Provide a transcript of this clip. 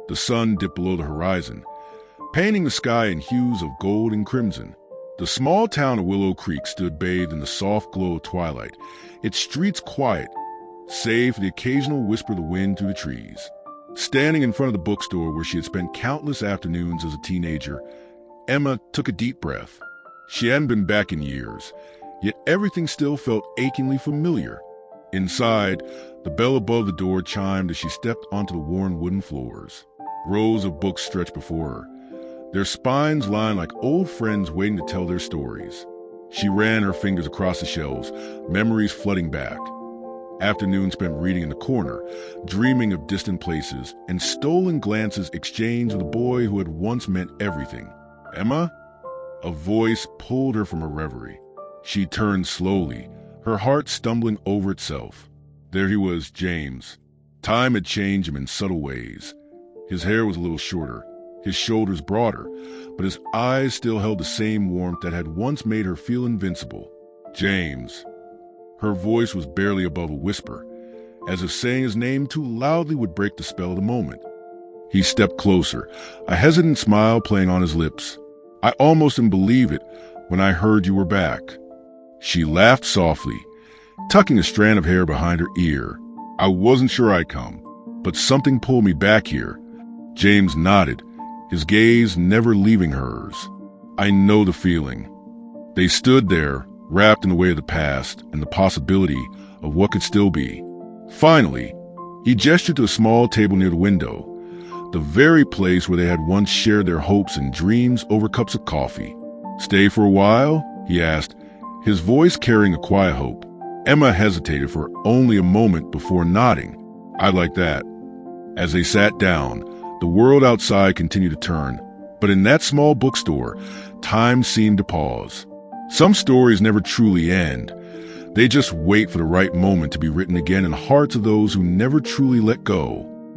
The sun dipped below the horizon, painting the sky in hues of gold and crimson. The small town of Willow Creek stood bathed in the soft glow of twilight, its streets quiet, save for the occasional whisper of the wind through the trees. Standing in front of the bookstore where she had spent countless afternoons as a teenager, Emma took a deep breath. She hadn't been back in years, yet everything still felt achingly familiar. Inside, the bell above the door chimed as she stepped onto the worn wooden floors. Rows of books stretched before her, their spines lined like old friends waiting to tell their stories. She ran her fingers across the shelves, memories flooding back. Afternoons spent reading in the corner, dreaming of distant places, and stolen glances exchanged with a boy who had once meant everything. Emma? A voice pulled her from her reverie. She turned slowly, her heart stumbling over itself. There he was, James. Time had changed him in subtle ways. His hair was a little shorter, his shoulders broader, but his eyes still held the same warmth that had once made her feel invincible. James. Her voice was barely above a whisper, as if saying his name too loudly would break the spell of the moment. He stepped closer, a hesitant smile playing on his lips. I almost didn't believe it when I heard you were back. She laughed softly, tucking a strand of hair behind her ear. I wasn't sure I'd come, but something pulled me back here. James nodded, his gaze never leaving hers. I know the feeling. They stood there, wrapped in the way of the past and the possibility of what could still be. Finally, he gestured to a small table near the window, the very place where they had once shared their hopes and dreams over cups of coffee. Stay for a while? He asked, his voice carrying a quiet hope. Emma hesitated for only a moment before nodding. I'd like that. As they sat down, the world outside continued to turn, but in that small bookstore, time seemed to pause. Some stories never truly end. They just wait for the right moment to be written again in the hearts of those who never truly let go.